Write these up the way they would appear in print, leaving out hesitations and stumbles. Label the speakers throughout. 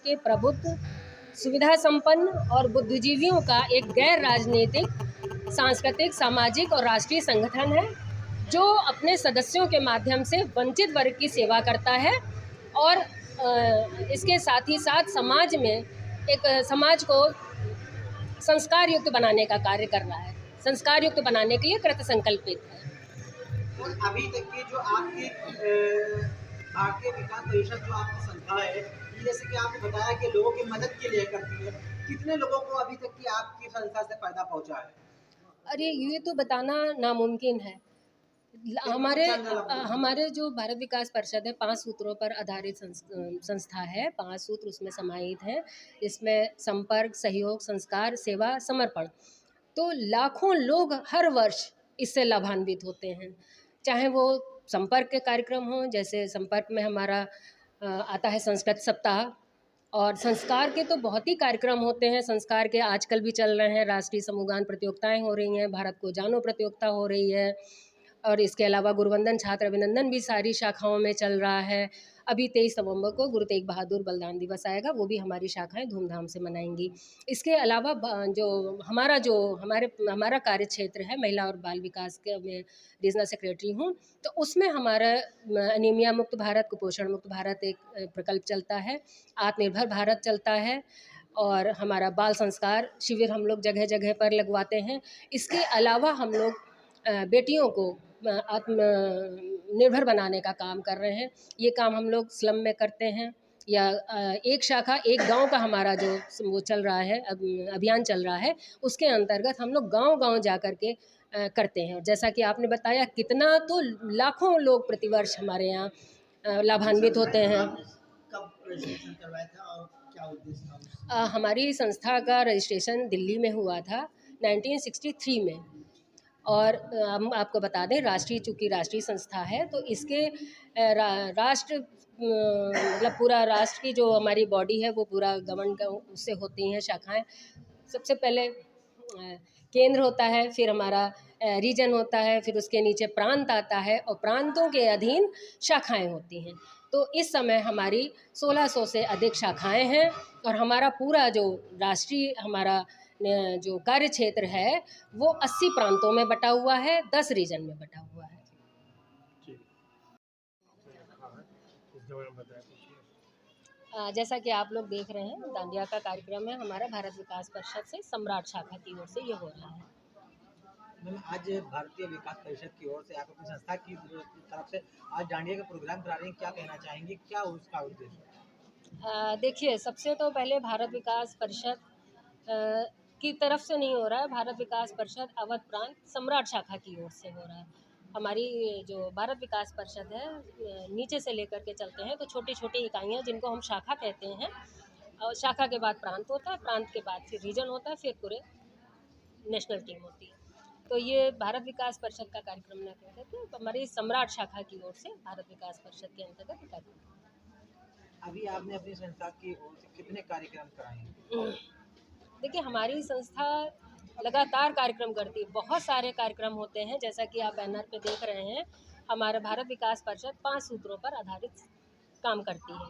Speaker 1: के प्रबुद्ध, सुविधा संपन्न और बुद्धिजीवियों का एक गैर राजनीतिक, सांस्कृतिक, सामाजिक और राष्ट्रीय संगठन है जो अपने सदस्यों के माध्यम से वंचित वर्ग की सेवा करता है और इसके साथ ही साथ समाज में एक समाज को संस्कार युक्त बनाने का कार्य कर रहा है, संस्कार युक्त बनाने के लिए कृत संकल्पित है।
Speaker 2: और अभी तक की जो आपकी भारतीय विकास परिषद जो आपकी संस्था है, जैसे कि आपने बताया कि लोगों की मदद के लिए करती है, कितने लोगों को अभी तक की आपकी संस्था से फायदा पहुंचा है?
Speaker 1: अरे ये तो बताना नामुमकिन है। हमारे जो भारत विकास परिषद है 5 सूत्रों पर आधारित संस्था है। 5 सूत्र उसमें समाहित हैं। इसमें संपर्क, सहयोग, संस्कार, सेवा, समर्पण। तो लाखों लोग हर वर्ष इससे लाभान्वित होते हैं, चाहे वो संपर्क के कार्यक्रम हों, जैसे संपर्क में हमारा आता है संस्कृत सप्ताह, और संस्कार के तो बहुत ही कार्यक्रम होते हैं। संस्कार के आजकल भी चल रहे हैं, राष्ट्रीय समूहगान प्रतियोगिताएं हो रही हैं, भारत को जानो प्रतियोगिता हो रही है, और इसके अलावा गुरुवंदन छात्र अभिनंदन भी सारी शाखाओं में चल रहा है। अभी 23 नवंबर को गुरु तेग बहादुर बलिदान दिवस आएगा, वो भी हमारी शाखाएं धूमधाम से मनाएंगी। इसके अलावा जो हमारा कार्य क्षेत्र है, महिला और बाल विकास के मैं रीजनल सेक्रेटरी हूँ, तो उसमें हमारा अनीमिया मुक्त भारत, कुपोषण मुक्त भारत एक प्रकल्प चलता है, आत्मनिर्भर भारत चलता है, और हमारा बाल संस्कार शिविर हम लोग जगह जगह पर लगवाते हैं। इसके अलावा हम लोग बेटियों को आत्मनिर्भर बनाने का काम कर रहे हैं। ये काम हम लोग स्लम में करते हैं, या एक शाखा एक गांव का हमारा जो वो चल रहा है, अभियान चल रहा है, उसके अंतर्गत हम लोग गांव-गांव जा कर के करते हैं। जैसा कि आपने बताया, कितना तो लाखों लोग प्रतिवर्ष हमारे यहाँ लाभान्वित होते हैं।
Speaker 2: कब रजिस्ट्रेशन करवाया था और क्या उद्देश्य था?
Speaker 1: हमारी संस्था का रजिस्ट्रेशन दिल्ली में हुआ था 1963 में। और हम आपको बता दें, चूँकि राष्ट्रीय संस्था है, तो इसके राष्ट्र मतलब पूरा राष्ट्र की जो हमारी बॉडी है वो पूरा गवर्न उससे होती हैं शाखाएं। सबसे पहले केंद्र होता है, फिर हमारा रीजन होता है, फिर उसके नीचे प्रांत आता है, और प्रांतों के अधीन शाखाएं होती हैं। तो इस समय हमारी 1600 से अधिक शाखाएं हैं, और हमारा पूरा जो राष्ट्रीय हमारा जो कार्य क्षेत्र है वो 80 प्रांतों में बटा हुआ है, 10 रीजन में बटा हुआ है। जैसा कि आप लोग देख रहे हैं, दांडिया का कार्यक्रम है हमारा भारत विकास परिषद से सम्राट शाखा की ओर से ये हो रहा है।
Speaker 2: आज भारतीय विकास परिषद की ओर से आप अपनी संस्था की तरफ से आज दांडिया का प्रोग्राम करा रहे हैं, क्या कहना चाहेंगे, क्या उसका उद्देश्य?
Speaker 1: देखिए, सबसे तो पहले भारत विकास परिषद की तरफ से नहीं हो रहा है, भारत विकास परिषद अवध प्रांत सम्राट शाखा की ओर से हो रहा है। हमारी जो भारत विकास परिषद है, नीचे से लेकर के चलते हैं तो छोटी छोटी इकाइयाँ जिनको हम शाखा कहते हैं, और शाखा के बाद प्रांत होता है, प्रांत के बाद फिर रीजन होता है, फिर पूरे नेशनल टीम होती है। तो ये भारत विकास परिषद का कार्यक्रम न कहते तो हमारी सम्राट शाखा की ओर से भारत विकास परिषद के अंतर्गत कार्यक्रम।
Speaker 2: अभी आपने अपनी संस्था की ओर से कितने कार्यक्रम कराए हैं?
Speaker 1: देखिए, हमारी संस्था लगातार कार्यक्रम करती है, बहुत सारे कार्यक्रम होते हैं। जैसा कि आप बैनर पे देख रहे हैं, हमारा भारत विकास परिषद 5 सूत्रों पर आधारित काम करती है,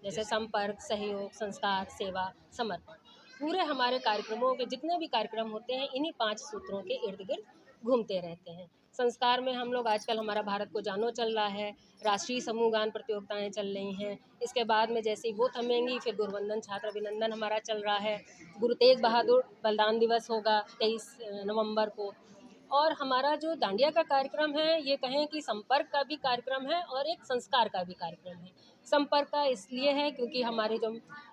Speaker 1: जैसे संपर्क, सहयोग, संस्कार, सेवा, समर्पण। पूरे हमारे कार्यक्रमों के जितने भी कार्यक्रम होते हैं इन्हीं 5 सूत्रों के इर्द गिर्द घूमते रहते हैं। संस्कार में हम लोग आजकल हमारा भारत को जानो चल रहा है, राष्ट्रीय समूह गान प्रतियोगिताएं चल रही हैं। इसके बाद में जैसे ही वो थमेंगी, फिर गुरुवंदन छात्र अभिनंदन हमारा चल रहा है। गुरु तेग बहादुर बलिदान दिवस होगा 23 नवंबर को। और हमारा जो दांडिया का कार्यक्रम है, ये कहें कि संपर्क का भी कार्यक्रम है और एक संस्कार का भी कार्यक्रम है। संपर्क का इसलिए है क्योंकि हमारी जो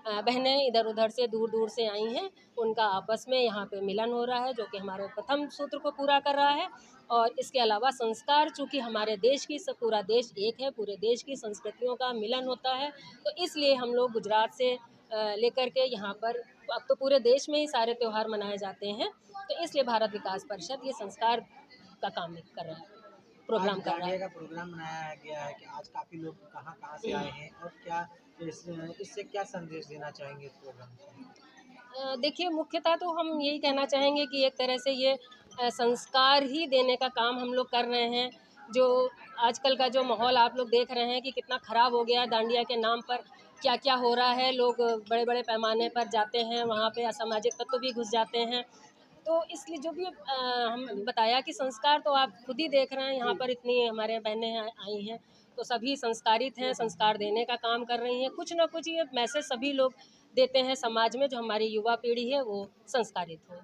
Speaker 1: बहनें इधर उधर से दूर दूर से आई हैं, उनका आपस में यहाँ पे मिलन हो रहा है, जो कि हमारे प्रथम सूत्र को पूरा कर रहा है। और इसके अलावा संस्कार, चूँकि हमारे देश की पूरा देश एक है, पूरे देश की संस्कृतियों का मिलन होता है, तो इसलिए हम लोग गुजरात से लेकर के यहाँ पर अब तो पूरे देश में ही सारे त्यौहार मनाए जाते हैं, तो इसलिए भारत विकास परिषद ये संस्कार का काम कर रहा है, प्रोग्राम कर रहा है।
Speaker 2: का प्रोग्राम बनाया गया है कि आज काफी लोग कहाँ से आए हैं और क्या इससे क्या संदेश देना चाहेंगे इस प्रोग्राम से?
Speaker 1: देखिए, मुख्यतः तो हम यही कहना चाहेंगे कि एक तरह से ये संस्कार ही देने का काम हम लोग कर रहे हैं। जो आजकल का जो माहौल आप लोग देख रहे हैं कि कितना ख़राब हो गया है, डांडिया के नाम पर क्या क्या हो रहा है। लोग बड़े बड़े पैमाने पर जाते हैं, वहाँ पे असामाजिक तत्व भी घुस जाते हैं। तो इसलिए जो भी हम बताया कि संस्कार तो आप खुद ही देख रहे हैं, यहाँ पर इतनी हमारे बहनें आई हैं तो सभी संस्कारित हैं, संस्कार देने का काम कर रही हैं। कुछ ना कुछ ये मैसेज सभी लोग देते हैं समाज में, जो हमारी युवा पीढ़ी है वो संस्कारित हो।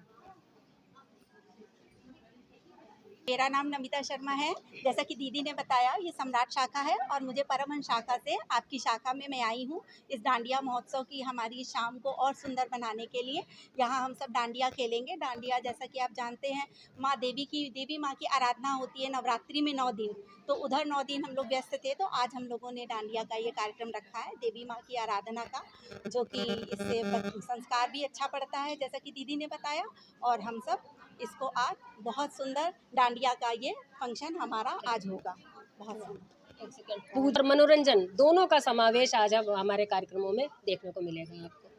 Speaker 3: मेरा नाम नमिता शर्मा है। जैसा कि दीदी ने बताया, ये सम्राट शाखा है और मुझे परमहंस शाखा से आपकी शाखा में मैं आई हूँ इस डांडिया महोत्सव की हमारी शाम को और सुंदर बनाने के लिए। यहाँ हम सब डांडिया खेलेंगे। डांडिया जैसा कि आप जानते हैं, माँ देवी माँ की आराधना होती है नवरात्रि में 9 दिन। तो उधर 9 दिन हम लोग व्यस्त थे, तो आज हम लोगों ने डांडिया का ये कार्यक्रम रखा है देवी माँ की आराधना का, जो कि इससे संस्कार भी अच्छा पड़ता है जैसा कि दीदी ने बताया। और हम सब इसको आज बहुत सुंदर डांडिया का ये फंक्शन हमारा आज होगा। बहुत सुंदर
Speaker 1: पूजा और मनोरंजन दोनों का समावेश आज अब हमारे कार्यक्रमों में देखने को मिलेगा आपको।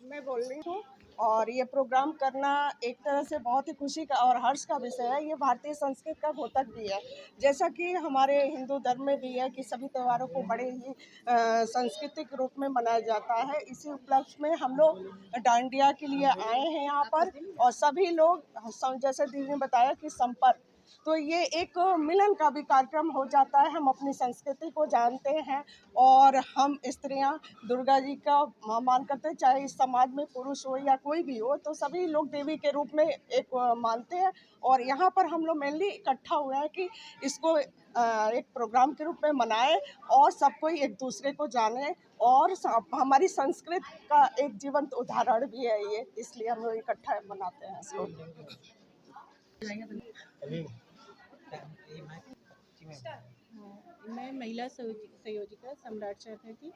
Speaker 4: मैं बोल रही हूँ, और ये प्रोग्राम करना एक तरह से बहुत ही खुशी का और हर्ष का विषय है। ये भारतीय संस्कृति का द्योतक भी है, जैसा कि हमारे हिंदू धर्म में भी है कि सभी त्योहारों को बड़े ही सांस्कृतिक रूप में मनाया जाता है। इसी उपलक्ष्य में हम लोग डांडिया के लिए आए हैं यहाँ पर, और सभी लोग जैसे दीदी ने बताया कि संपर्क, तो ये एक मिलन का भी कार्यक्रम हो जाता है। हम अपनी संस्कृति को जानते हैं और हम स्त्रियां दुर्गा जी का मान करते हैं, चाहे इस समाज में पुरुष हो या कोई भी हो, तो सभी लोग देवी के रूप में एक मानते हैं। और यहाँ पर हम लोग मेनली इकट्ठा हुए हैं कि इसको एक प्रोग्राम के रूप में मनाएं और सब कोई एक दूसरे को जाने, और हमारी संस्कृति का एक जीवंत उदाहरण भी है ये, इसलिए हम लोग इकट्ठा मनाते हैं इसको।
Speaker 5: मैं महिला संयोजिका सम्राट शाखा की।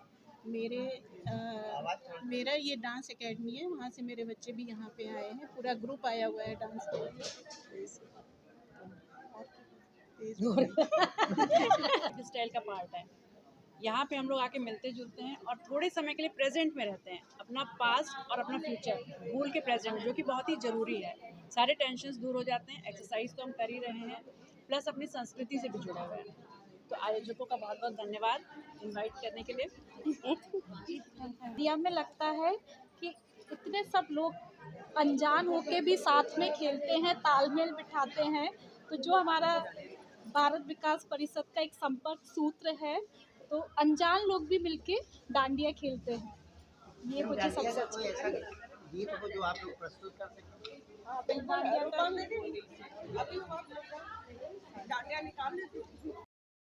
Speaker 5: मेरा ये डांस एकेडमी है, वहाँ से मेरे बच्चे भी यहाँ पे आए हैं, पूरा ग्रुप आया हुआ है डांस के लिए।
Speaker 6: स्टाइल का पार्ट है। यहाँ पे हम लोग आके मिलते जुलते हैं और थोड़े समय के लिए प्रेजेंट में रहते हैं, अपना पास्ट और अपना फ्यूचर भूल के प्रेजेंट, जो कि बहुत ही ज़रूरी है। सारे टेंशन्स दूर हो जाते हैं। एक्सरसाइज तो हम कर ही रहे हैं, प्लस अपनी संस्कृति से भी जुड़े हुए हैं। तो आयोजकों का बहुत बहुत धन्यवाद इनवाइट करने के लिए।
Speaker 7: दिया में लगता है कि इतने सब लोग अनजान होके भी साथ में खेलते हैं, तालमेल बिठाते हैं। तो जो हमारा भारत विकास परिषद का एक संपर्क सूत्र है, तो अनजान लोग भी मिलके डांडिया खेलते हैं। ये मुझे सबसे अच्छा
Speaker 2: गीत हो जो आप लोग प्रस्तुत कर सकते हैं।
Speaker 4: डांडिया निकाल लेते